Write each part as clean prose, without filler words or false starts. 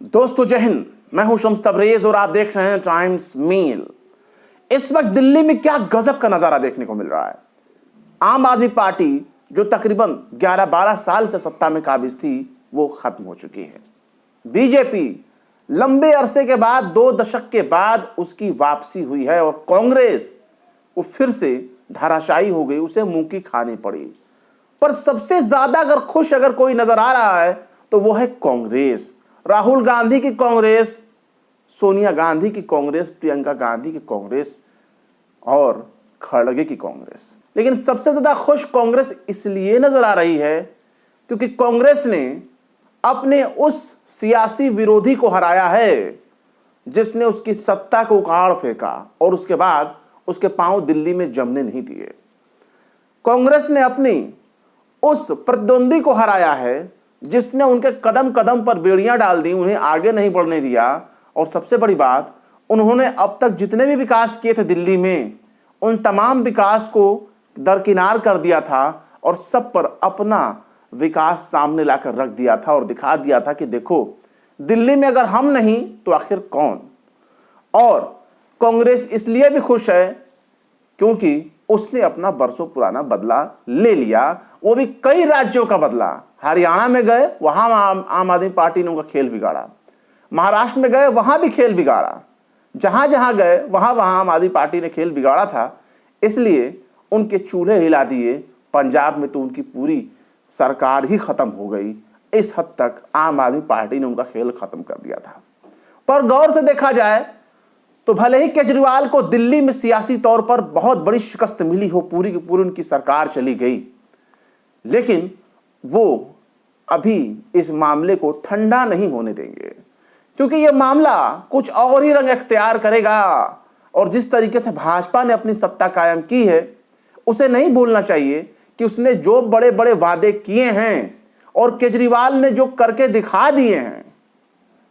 दोस्तों जय हिंद। मैं हूं शम्स तबरेज और आप देख रहे हैं टाइम्स मील। इस वक्त दिल्ली में क्या गजब का नजारा देखने को मिल रहा है। आम आदमी पार्टी जो तकरीबन 11-12 साल से सत्ता में काबिज थी वो खत्म हो चुकी है। बीजेपी लंबे अरसे के बाद 2 दशक के बाद उसकी वापसी हुई है और कांग्रेस वो फिर से धराशायी हो गई, उसे मुंह की खानी पड़ी। पर सबसे ज्यादा अगर खुश अगर कोई नजर आ रहा है तो वो है कांग्रेस। राहुल गांधी की कांग्रेस, सोनिया गांधी की कांग्रेस, प्रियंका गांधी की कांग्रेस और खड़गे की कांग्रेस। लेकिन सबसे ज्यादा खुश कांग्रेस इसलिए नजर आ रही है क्योंकि कांग्रेस ने अपने उस सियासी विरोधी को हराया है जिसने उसकी सत्ता को उखाड़ फेंका और उसके बाद उसके पांव दिल्ली में जमने नहीं दिए। कांग्रेस ने अपनी उस प्रतिद्वंदी को हराया है जिसने उनके कदम कदम पर बेड़ियां डाल दी, उन्हें आगे नहीं बढ़ने दिया। और सबसे बड़ी बात, उन्होंने अब तक जितने भी विकास किए थे दिल्ली में, उन तमाम विकास को दरकिनार कर दिया था और सब पर अपना विकास सामने लाकर रख दिया था और दिखा दिया था कि देखो, दिल्ली में अगर हम नहीं तो आखिर कौन। और कांग्रेस इसलिए भी खुश है क्योंकि उसने अपना बरसों पुराना बदला ले लिया, वो भी कई राज्यों का बदला। हरियाणा में गए, वहां आम आदमी पार्टी ने उनका खेल बिगाड़ा। महाराष्ट्र में गए, वहां भी खेल बिगाड़ा। जहां जहां गए वहां वहां आम आदमी पार्टी ने खेल बिगाड़ा था, इसलिए उनके चूल्हे हिला दिए। पंजाब में तो उनकी पूरी सरकार ही खत्म हो गई। इस हद तक आम आदमी पार्टी ने उनका खेल खत्म कर दिया था। पर गौर से देखा जाए तो भले ही केजरीवाल को दिल्ली में सियासी तौर पर बहुत बड़ी शिकस्त मिली हो, पूरी की पूरी उनकी सरकार चली गई, लेकिन वो अभी इस मामले को ठंडा नहीं होने देंगे क्योंकि यह मामला कुछ और ही रंग अख्तियार करेगा। और जिस तरीके से भाजपा ने अपनी सत्ता कायम की है, उसे नहीं भूलना चाहिए कि उसने जो बड़े बड़े वादे किए हैं और केजरीवाल ने जो करके दिखा दिए हैं,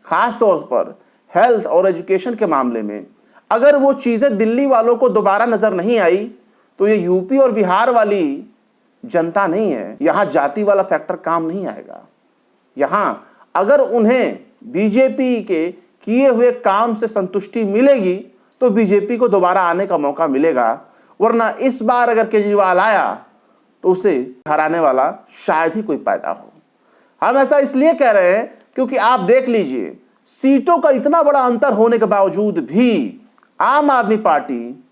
खास तौर पर हेल्थ और एजुकेशन के मामले में, अगर वो चीजें दिल्ली वालों को दोबारा नजर नहीं आई तो ये यूपी और बिहार वाली जनता नहीं है, यहां जाति वाला फैक्टर काम नहीं आएगा। यहां अगर उन्हें बीजेपी के किए हुए काम से संतुष्टि मिलेगी तो बीजेपी को दोबारा आने का मौका मिलेगा, वरना इस बार अगर केजरीवाल आया तो उसे हराने वाला शायद ही कोई पैदा हो। हम ऐसा इसलिए कह रहे हैं क्योंकि आप देख लीजिए, सीटों का इतना बड़ा अंतर होने के बावजूद भी आम आदमी पार्टी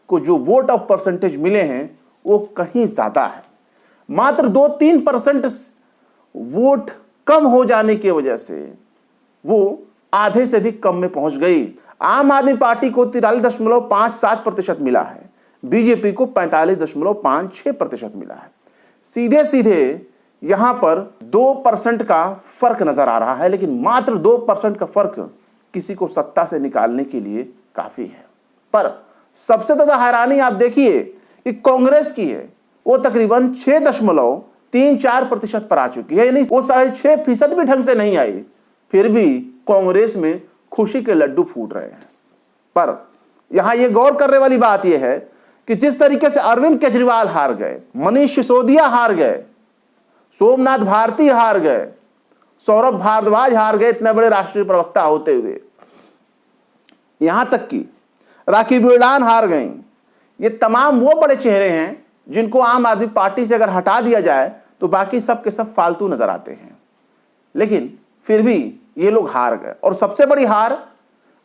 को जो वोट ऑफ परसेंटेज मिले हैं वो कहीं ज्यादा है। मात्र 2-3% वोट कम हो जाने की वजह से वो आधे से भी कम में पहुंच गई। आम आदमी पार्टी को 43.57% मिला है, बीजेपी को 45.56% मिला है। सीधे सीधे यहां पर 2% का फर्क नजर आ रहा है, लेकिन मात्र 2% का फर्क किसी को सत्ता से निकालने के लिए काफी है। पर सबसे ज्यादा हैरानी आप देखिए कि कांग्रेस की है, वो तकरीबन 6.34% पर आ चुकी है, यानी वो 6.5% भी ढंग से नहीं आई, फिर भी कांग्रेस में खुशी के लड्डू फूट रहे हैं। पर यहां यह गौर करने वाली बात यह है कि जिस तरीके से अरविंद केजरीवाल हार गए, मनीष सिसोदिया हार गए, सोमनाथ भारती हार गए, सौरभ भारद्वाज हार गए, इतने बड़े राष्ट्रीय प्रवक्ता होते हुए, यहां तक कि राखी बिरलान हार गई। ये तमाम वो बड़े चेहरे हैं जिनको आम आदमी पार्टी से अगर हटा दिया जाए तो बाकी सब के सब फालतू नजर आते हैं, लेकिन फिर भी ये लोग हार गए। और सबसे बड़ी हार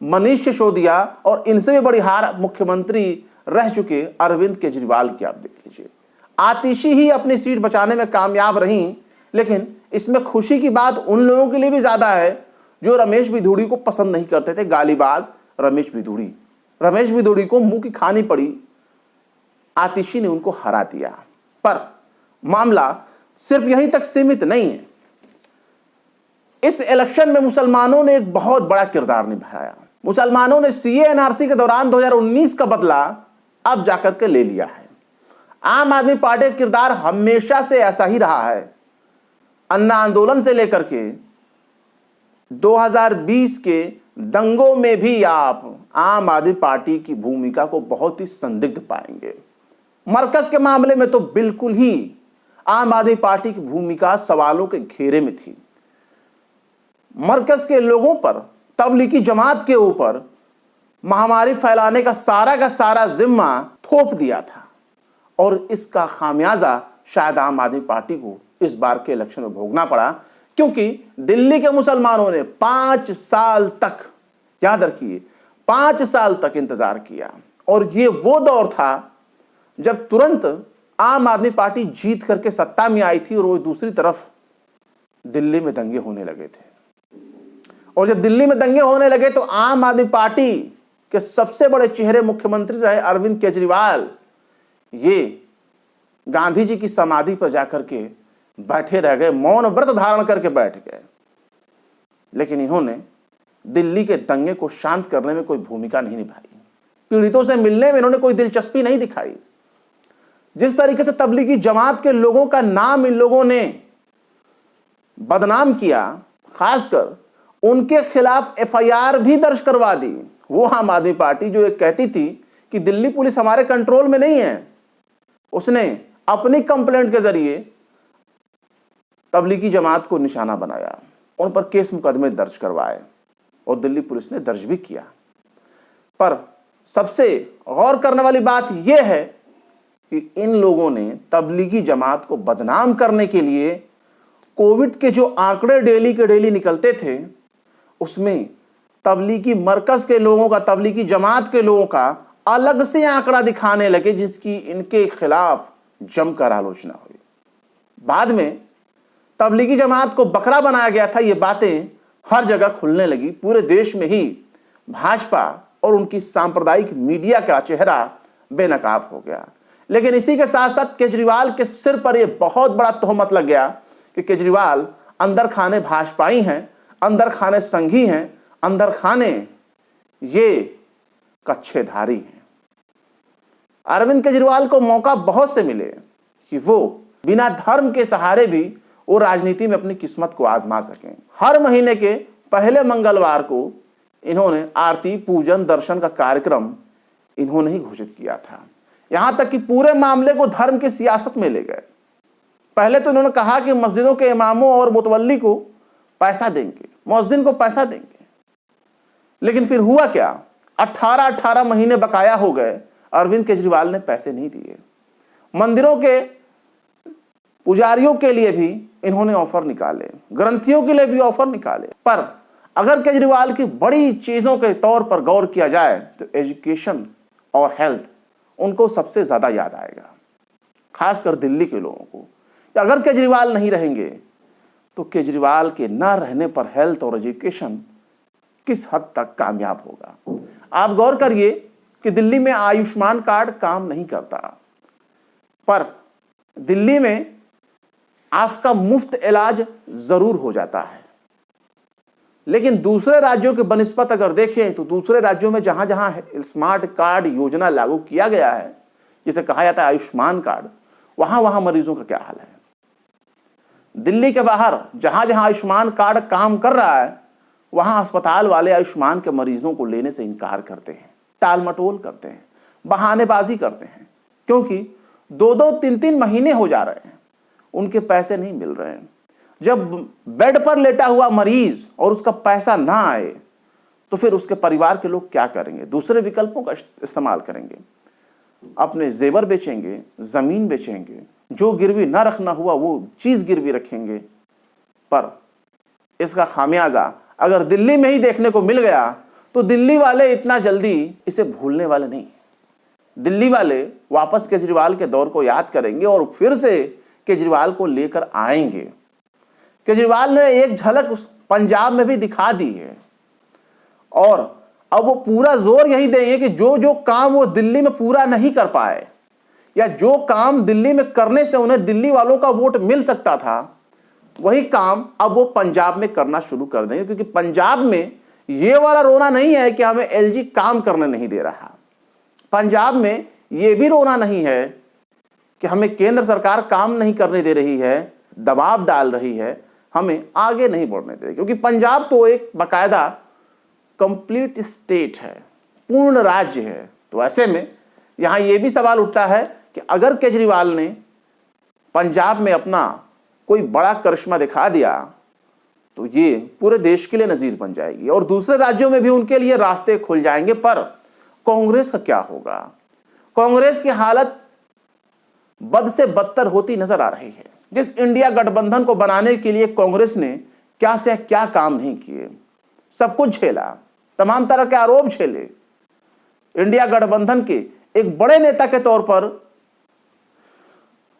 मनीष सिसोदिया और इनसे भी बड़ी हार मुख्यमंत्री रह चुके अरविंद केजरीवाल की आप देख लीजिए। आतिशी ही अपनी सीट बचाने में कामयाब रही, लेकिन इसमें खुशी की बात उन लोगों के लिए भी ज्यादा है जो रमेश बिधूड़ी को पसंद नहीं करते थे। गालीबाज रमेश बिधूड़ी को मुंह की खानी पड़ी, आतिशी ने उनको हरा दिया। पर मामला सिर्फ यहीं तक सीमित नहीं है। इस इलेक्शन में मुसलमानों ने एक बहुत बड़ा किरदार निभाया। मुसलमानों ने सीए एनआरसी के दौरान 2019 का बदला अब जाकर के ले लिया है। आम आदमी पार्टी का किरदार हमेशा से ऐसा ही रहा है। अन्ना आंदोलन से लेकर के 2020 के दंगों में भी आप आम आदमी पार्टी की भूमिका को बहुत ही संदिग्ध पाएंगे। मरकज के मामले में तो बिल्कुल ही आम आदमी पार्टी की भूमिका सवालों के घेरे में थी। मरकज के लोगों पर, तबलीगी जमात के ऊपर महामारी फैलाने का सारा जिम्मा थोप दिया था। और इसका खामियाजा शायद आम आदमी पार्टी को इस बार के इलेक्शन में भोगना पड़ा, क्योंकि दिल्ली के मुसलमानों ने 5 साल तक, याद रखिए 5 साल तक इंतजार किया। और ये वो दौर था जब तुरंत आम आदमी पार्टी जीत करके सत्ता में आई थी और वो दूसरी तरफ दिल्ली में दंगे होने लगे थे। और जब दिल्ली में दंगे होने लगे तो आम आदमी पार्टी के सबसे बड़े चेहरे मुख्यमंत्री रहे अरविंद केजरीवाल, ये गांधी जी की समाधि पर जाकर के बैठे रह गए, मौन व्रत धारण करके बैठ गए। लेकिन इन्होंने दिल्ली के दंगे को शांत करने में कोई भूमिका नहीं निभाई, पीड़ितों से मिलने में इन्होंने कोई दिलचस्पी नहीं दिखाई। जिस तरीके से तबलीगी जमात के लोगों का नाम इन लोगों ने बदनाम किया, खासकर उनके खिलाफ एफआईआर भी दर्ज करवा दी। वो आम आदमी पार्टी जो एक कहती थी कि दिल्ली पुलिस हमारे कंट्रोल में नहीं है, उसने अपनी कंप्लेंट के जरिए तबलीगी जमात को निशाना बनाया, उन पर केस मुकदमे दर्ज करवाए और दिल्ली पुलिस ने दर्ज भी किया। पर सबसे गौर करने वाली बात यह है कि इन लोगों ने तबलीगी जमात को बदनाम करने के लिए कोविड के जो आंकड़े डेली के डेली निकलते थे, उसमें तबलीगी मरकज के लोगों का, तबलीगी जमात के लोगों का अलग से आंकड़ा दिखाने लगे, जिसकी इनके खिलाफ जमकर आलोचना हुई। बाद में तबलीगी जमात को बकरा बनाया गया था, ये बातें हर जगह खुलने लगी। पूरे देश में ही भाजपा और उनकी सांप्रदायिक मीडिया का चेहरा बेनकाब हो गया। लेकिन इसी के साथ साथ केजरीवाल के सिर पर यह बहुत बड़ा तोहमत लग गया कि केजरीवाल अंदर खाने भाजपाई हैं, अंदर खाने संघी हैं, अंदर खाने ये कच्छेधारी हैं। अरविंद केजरीवाल को मौका बहुत से मिले कि वो बिना धर्म के सहारे भी वो राजनीति में अपनी किस्मत को आजमा सकें। हर महीने के पहले मंगलवार को इन्होंने आरती, पूजन, दर्शन का कार्यक्रम इन्होंने ही घोषित किया था। यहां तक कि पूरे मामले को धर्म की सियासत में ले गए। पहले तो इन्होंने कहा कि मस्जिदों के इमामों और मुतवल्ली को पैसा देंगे, मुअज्जिन को पैसा देंगे। लेकिन फिर हुआ क्या, 18 महीने बकाया हो गए, अरविंद केजरीवाल ने पैसे नहीं दिए। मंदिरों के पुजारियों के लिए भी इन्होंने ऑफर निकाले, ग्रंथियों के लिए भी ऑफर निकाले। पर अगर केजरीवाल की बड़ी चीजों के तौर पर गौर किया जाए तो एजुकेशन और हेल्थ उनको सबसे ज्यादा याद आएगा, खासकर दिल्ली के लोगों को। अगर केजरीवाल नहीं रहेंगे तो केजरीवाल के ना रहने पर हेल्थ और एजुकेशन किस हद तक कामयाब होगा। आप गौर करिए कि दिल्ली में आयुष्मान कार्ड काम नहीं करता, पर दिल्ली में आपका मुफ्त इलाज जरूर हो जाता है। लेकिन दूसरे राज्यों के बनिस्बत अगर देखें तो दूसरे राज्यों में जहां जहां स्मार्ट कार्ड योजना लागू किया गया है, जिसे कहा जाता है आयुष्मान कार्ड, वहां वहां मरीजों का क्या हाल है। दिल्ली के बाहर जहां जहां आयुष्मान कार्ड काम कर रहा है, वहां अस्पताल वाले आयुष्मान के मरीजों को लेने से इनकार करते हैं, टाल मटोल करते हैं, बहानेबाजी करते हैं, क्योंकि 2-2, 3-3 महीने हो जा रहे हैं, उनके पैसे नहीं मिल रहे हैं। जब बेड पर लेटा हुआ मरीज और उसका पैसा ना आए तो फिर उसके परिवार के लोग क्या करेंगे, दूसरे विकल्पों का इस्तेमाल करेंगे, अपने जेवर बेचेंगे, जमीन बेचेंगे, जो गिरवी ना रखना हुआ वो चीज गिरवी रखेंगे। पर इसका खामियाजा अगर दिल्ली में ही देखने को मिल गया तो दिल्ली वाले इतना जल्दी इसे भूलने वाले नहीं। दिल्ली वाले वापस केजरीवाल के दौर को याद करेंगे और फिर से केजरीवाल को लेकर आएंगे। केजरीवाल ने एक झलक पंजाब में भी दिखा दी है और अब वो पूरा जोर यही देंगे कि जो जो काम वो दिल्ली में पूरा नहीं कर पाए, या जो काम दिल्ली में करने से उन्हें दिल्ली वालों का वोट मिल सकता था, वही काम अब वो पंजाब में करना शुरू कर देंगे। क्योंकि पंजाब में ये वाला रोना नहीं है कि हमें एलजी काम करने नहीं दे रहा, पंजाब में ये भी रोना नहीं है कि हमें केंद्र सरकार काम नहीं करने दे रही है, दबाव डाल रही है, हमें आगे नहीं बढ़ने दे रही। क्योंकि पंजाब तो एक बाकायदा कंप्लीट स्टेट है, पूर्ण राज्य है। तो ऐसे में यहां यह भी सवाल उठता है कि अगर केजरीवाल ने पंजाब में अपना कोई बड़ा करिश्मा दिखा दिया तो ये पूरे देश के लिए नजीर बन जाएगी और दूसरे राज्यों में भी उनके लिए रास्ते खुल जाएंगे। पर कांग्रेस का क्या होगा? कांग्रेस की हालत बद से बदतर होती नजर आ रही है। जिस इंडिया गठबंधन को बनाने के लिए कांग्रेस ने क्या से क्या काम नहीं किए, सब कुछ झेला, तमाम तरह के आरोप झेले। इंडिया गठबंधन के एक बड़े नेता के तौर पर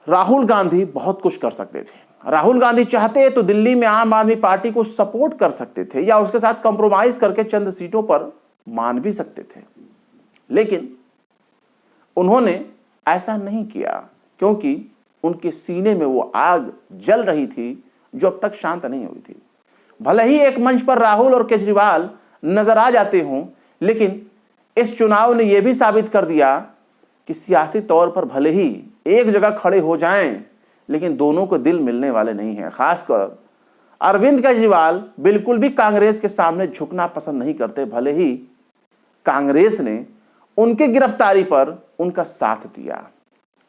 राहुल गांधी बहुत कुछ कर सकते थे। राहुल गांधी चाहते तो दिल्ली में आम आदमी पार्टी को सपोर्ट कर सकते थे या उसके साथ कंप्रोमाइज करके चंद सीटों पर मान भी सकते थे, लेकिन उन्होंने ऐसा नहीं किया क्योंकि उनके सीने में वो आग जल रही थी जो अब तक शांत नहीं हुई थी। भले ही एक मंच पर राहुल और केजरीवाल नजर आ जाते हों, लेकिन इस चुनाव ने यह भी साबित कर दिया कि सियासी तौर पर भले ही एक जगह खड़े हो जाएं, लेकिन दोनों को दिल मिलने वाले नहीं हैं। खासकर अरविंद केजरीवाल बिल्कुल भी कांग्रेस के सामने झुकना पसंद नहीं करते। भले ही कांग्रेस ने उनकी गिरफ्तारी पर उनका साथ दिया,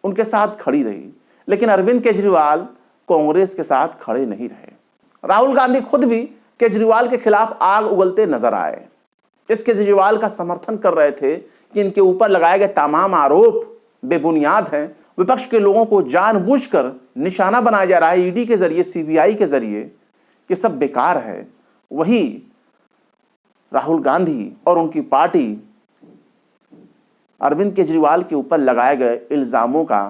उनके साथ खड़ी रही, लेकिन अरविंद केजरीवाल कांग्रेस के साथ खड़े नहीं रहे। राहुल गांधी खुद भी केजरीवाल के खिलाफ आग उगलते नजर आए। इस केजरीवाल का समर्थन कर रहे थे कि इनके ऊपर लगाए गए तमाम आरोप बेबुनियाद हैं। विपक्ष के लोगों को जानबूझकर निशाना बनाया जा रहा है ईडी के जरिए, सीबीआई के जरिए, कि सब बेकार है। वही राहुल गांधी और उनकी पार्टी अरविंद केजरीवाल के ऊपर लगाए गए इल्जामों का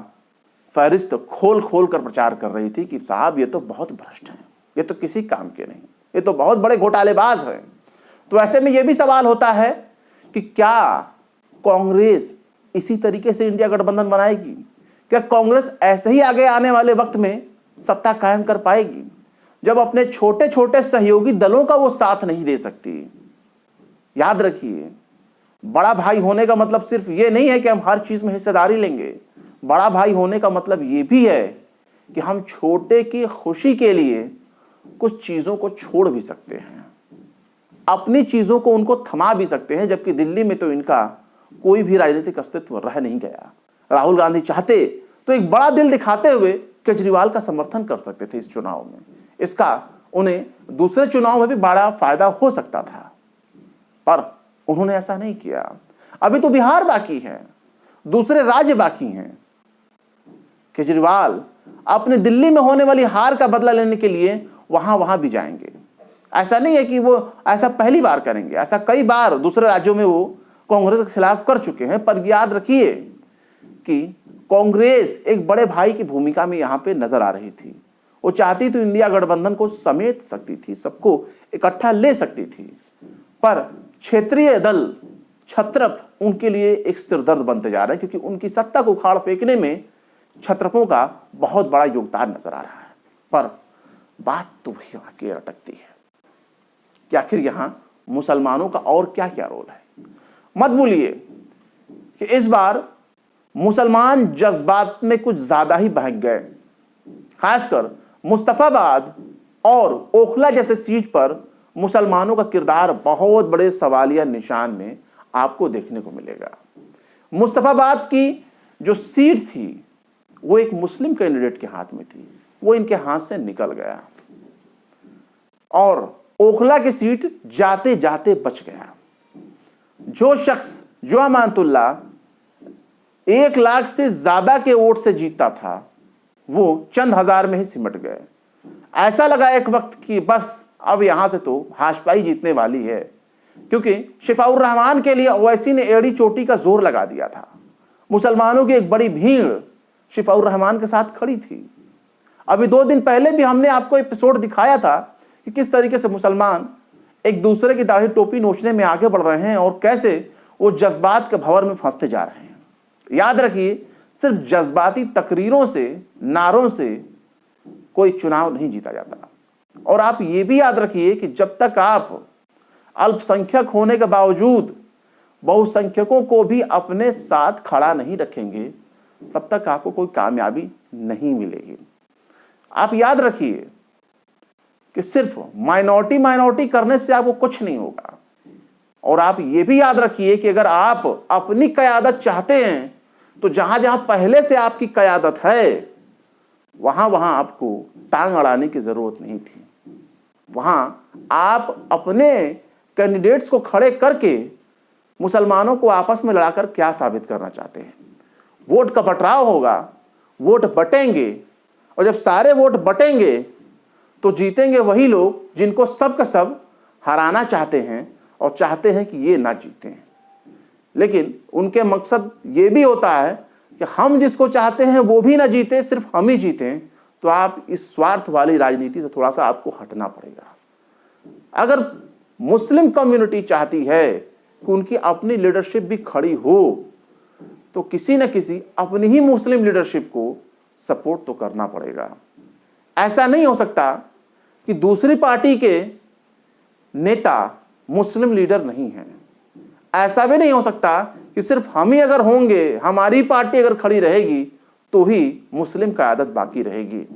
फहरिस्त खोल खोल कर प्रचार कर रही थी कि साहब ये तो बहुत भ्रष्ट है, ये तो किसी काम के नहीं, ये तो बहुत बड़े घोटालेबाज हैं। तो ऐसे में यह भी सवाल होता है कि क्या कांग्रेस इसी तरीके से इंडिया गठबंधन बनाएगी? क्या कांग्रेस ऐसे ही आगे आने वाले वक्त में सत्ता कायम कर पाएगी, जब अपने छोटे छोटे सहयोगी दलों का वो साथ नहीं दे सकती? याद रखिए, बड़ा भाई होने का मतलब सिर्फ ये नहीं है कि हम हर चीज में हिस्सेदारी लेंगे। बड़ा भाई होने का मतलब ये भी है कि हम छोटे की खुशी के लिए कुछ चीजों को छोड़ भी सकते हैं, अपनी चीजों को उनको थमा भी सकते हैं। जबकि दिल्ली में तो इनका कोई भी राजनीतिक अस्तित्व रह नहीं गया। राहुल गांधी चाहते तो एक बड़ा दिल दिखाते हुए केजरीवाल का समर्थन कर सकते थे इस चुनाव में। इसका उन्हें दूसरे चुनाव में भी बड़ा फायदा हो सकता था, पर उन्होंने ऐसा नहीं किया। अभी तो बिहार बाकी है, दूसरे राज्य बाकी हैं। केजरीवाल अपने दिल्ली में होने वाली हार का बदला लेने के लिए वहां भी जाएंगे। ऐसा नहीं है कि वो ऐसा पहली बार करेंगे, ऐसा कई बार दूसरे राज्यों में वो कांग्रेस के खिलाफ कर चुके हैं। पर याद रखिए कि कांग्रेस एक बड़े भाई की भूमिका में यहां पे नजर आ रही थी। वो चाहती तो इंडिया गठबंधन को समेट सकती थी, सबको इकट्ठा ले सकती थी, पर क्षेत्रीय दल छत्रप उनके लिए एक सिरदर्द बनते जा रहे हैं, क्योंकि उनकी सत्ता को उखाड़ फेंकने में छत्रपों का बहुत बड़ा योगदान नजर आ रहा है। पर बात तो वही आके अटकती है कि आखिर यहां मुसलमानों का और क्या क्या रोल है। मत भूलिए कि इस बार मुसलमान जज्बात में कुछ ज्यादा ही बहक गए। खासकर मुस्तफाबाद और ओखला जैसे सीट पर मुसलमानों का किरदार बहुत बड़े सवालिया निशान में आपको देखने को मिलेगा। मुस्तफाबाद की जो सीट थी वो एक मुस्लिम कैंडिडेट के हाथ में थी, वो इनके हाथ से निकल गया और ओखला की सीट जाते जाते बच गया। जो शख्स जो अमानतुल्ला 1 लाख से ज्यादा के वोट से जीतता था, वो चंद हजार में ही सिमट गए। ऐसा लगा एक वक्त कि बस अब यहां से तो भाजपा ही जीतने वाली है, क्योंकि शिफाउर रहमान के लिए ओवैसी ने एड़ी चोटी का जोर लगा दिया था। मुसलमानों की एक बड़ी भीड़ शिफाउर रहमान के साथ खड़ी थी। अभी 2 दिन पहले भी हमने आपको एपिसोड दिखाया था कि किस तरीके से मुसलमान एक दूसरे की दाढ़ी टोपी नोचने में आगे बढ़ रहे हैं और कैसे वो जज्बात के भंवर में फंसते जा रहे हैं। याद रखिए, सिर्फ जज्बाती तकरीरों से, नारों से कोई चुनाव नहीं जीता जाता। और आप ये भी याद रखिए कि जब तक आप अल्पसंख्यक होने के बावजूद बहुसंख्यकों को भी अपने साथ खड़ा नहीं रखेंगे, तब तक आपको कोई कामयाबी नहीं मिलेगी। आप याद रखिए कि सिर्फ माइनॉरिटी करने से आपको कुछ नहीं होगा। और आप ये भी याद रखिए कि अगर आप अपनी क़यादत चाहते हैं तो जहां जहां पहले से आपकी क़यादत है वहां आपको टांग अड़ाने की जरूरत नहीं थी। वहां आप अपने कैंडिडेट्स को खड़े करके मुसलमानों को आपस में लड़ाकर क्या साबित करना चाहते हैं? वोट का बंटवारा होगा, वोट बटेंगे, और जब सारे वोट बटेंगे तो जीतेंगे वही लोग जिनको सब का सब हराना चाहते हैं और चाहते हैं कि ये ना जीतें। लेकिन उनके मकसद ये भी होता है कि हम जिसको चाहते हैं वो भी ना जीते, सिर्फ हम ही जीतें। तो आप इस स्वार्थ वाली राजनीति से थोड़ा सा आपको हटना पड़ेगा। अगर मुस्लिम कम्युनिटी चाहती है कि उनकी अपनी लीडरशिप भी खड़ी हो, तो किसी न किसी अपनी ही मुस्लिम लीडरशिप को सपोर्ट तो करना पड़ेगा। ऐसा नहीं हो सकता कि दूसरी पार्टी के नेता मुस्लिम लीडर नहीं हैं। ऐसा भी नहीं हो सकता कि सिर्फ हम ही अगर होंगे, हमारी पार्टी अगर खड़ी रहेगी तो ही मुस्लिम क़यादत बाकी रहेगी।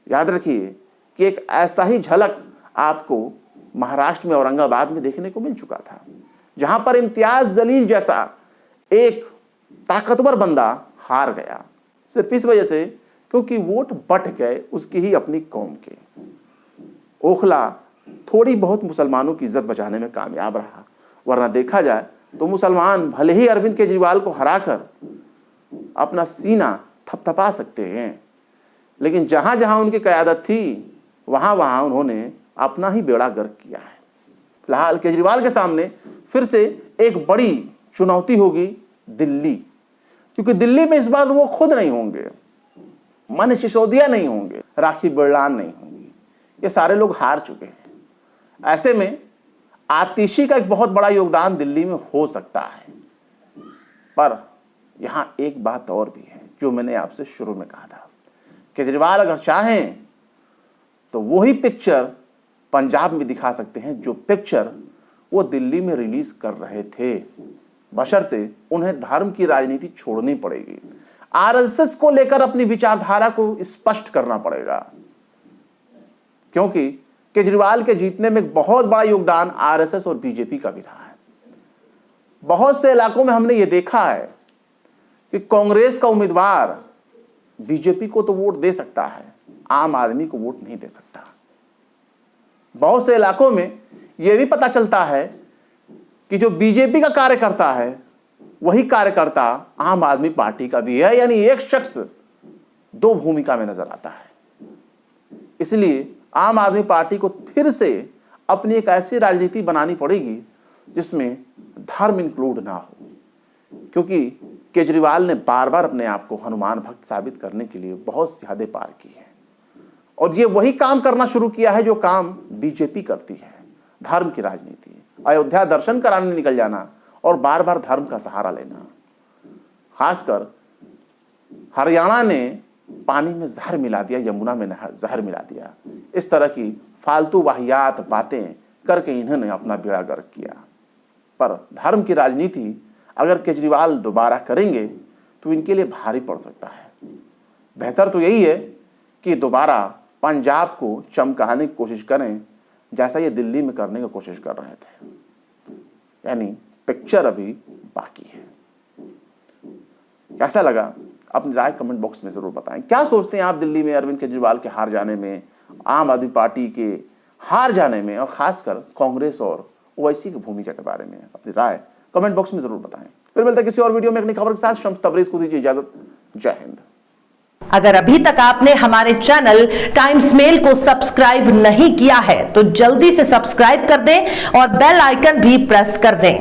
याद रखिए कि एक ऐसा ही झलक आपको महाराष्ट्र में औरंगाबाद में देखने को मिल चुका था, जहां पर इम्तियाज जलील जैसा एक ताकतवर बंदा हार गया, सिर्फ इस वजह से क्योंकि वोट बट गए उसकी ही अपनी कौम के। ओखला थोड़ी बहुत मुसलमानों की इज्जत बचाने में कामयाब रहा, वरना देखा जाए तो मुसलमान भले ही अरविंद केजरीवाल को हराकर अपना सीना थपथपा सकते हैं, लेकिन जहां जहां उनकी क़यादत थी वहां वहां उन्होंने अपना ही बेड़ा गर्क किया है। फिलहाल केजरीवाल के सामने फिर से एक बड़ी चुनौती होगी दिल्ली, क्योंकि दिल्ली में इस बार वो खुद नहीं होंगे, मनीष सिसोदिया नहीं होंगे, राखी बिरलान नहीं होंगी, ये सारे लोग हार चुके हैं। ऐसे में आतिशी का एक बहुत बड़ा योगदान दिल्ली में हो सकता है। पर यहां एक बात और भी है जो मैंने आपसे शुरू में कहा था, केजरीवाल अगर चाहें तो वही पिक्चर पंजाब में दिखा सकते हैं जो पिक्चर वो दिल्ली में रिलीज कर रहे थे, बशर्ते उन्हें धर्म की राजनीति छोड़नी पड़ेगी। आरएसएस को लेकर अपनी विचारधारा को स्पष्ट करना पड़ेगा, क्योंकि केजरीवाल के जीतने में एक बहुत बड़ा योगदान आरएसएस और बीजेपी का भी रहा है। बहुत से इलाकों में हमने ये देखा है कि कांग्रेस का उम्मीदवार बीजेपी को तो वोट दे सकता है, आम आदमी को वोट नहीं दे सकता। बहुत से इलाकों में यह भी पता चलता है कि जो बीजेपी का कार्यकर्ता है वही कार्यकर्ता आम आदमी पार्टी का भी है, यानी एक शख्स दो भूमिका में नजर आता है। इसलिए आम आदमी पार्टी को फिर से अपनी एक ऐसी राजनीति बनानी पड़ेगी जिसमें धर्म इंक्लूड ना हो, क्योंकि केजरीवाल ने बार बार अपने आप को हनुमान भक्त साबित करने के लिए बहुत सी हदें पार की है, और ये वही काम करना शुरू किया है जो काम बीजेपी करती है, धर्म की राजनीति। अयोध्या दर्शन कराने निकल जाना और बार बार धर्म का सहारा लेना। खासकर हरियाणा ने पानी में जहर मिला दिया, यमुना में जहर मिला दिया, इस तरह की फालतू वाहियात बातें करके इन्होंने अपना बेड़ा गर्क किया। पर धर्म की राजनीति अगर केजरीवाल दोबारा करेंगे तो इनके लिए भारी पड़ सकता है। बेहतर तो यही है कि दोबारा पंजाब को चमकाने की कोशिश करें जैसा ये दिल्ली में करने की कोशिश कर रहे थे, यानी पिक्चर अभी बाकी है। कैसा लगा अपनी राय कमेंट बॉक्स में जरूर बताएं। क्या सोचते हैं आप दिल्ली में अरविंद केजरीवाल के हार जाने में, आम आदमी पार्टी के हार जाने में, और खासकर कांग्रेस और ओवैसी की भूमिका के बारे में? अपनी राय कमेंट बॉक्स में जरूर बताएं। फिर मिलते हैं किसी और वीडियो में एक नई खबर के साथ। शम्स तबरेज को दीजिए इजाजत। जय हिंद। अगर अभी तक आपने हमारे चैनल टाइम्स मेल को सब्सक्राइब नहीं किया है तो जल्दी से सब्सक्राइब कर दें और बेल आइकन भी प्रेस कर दें।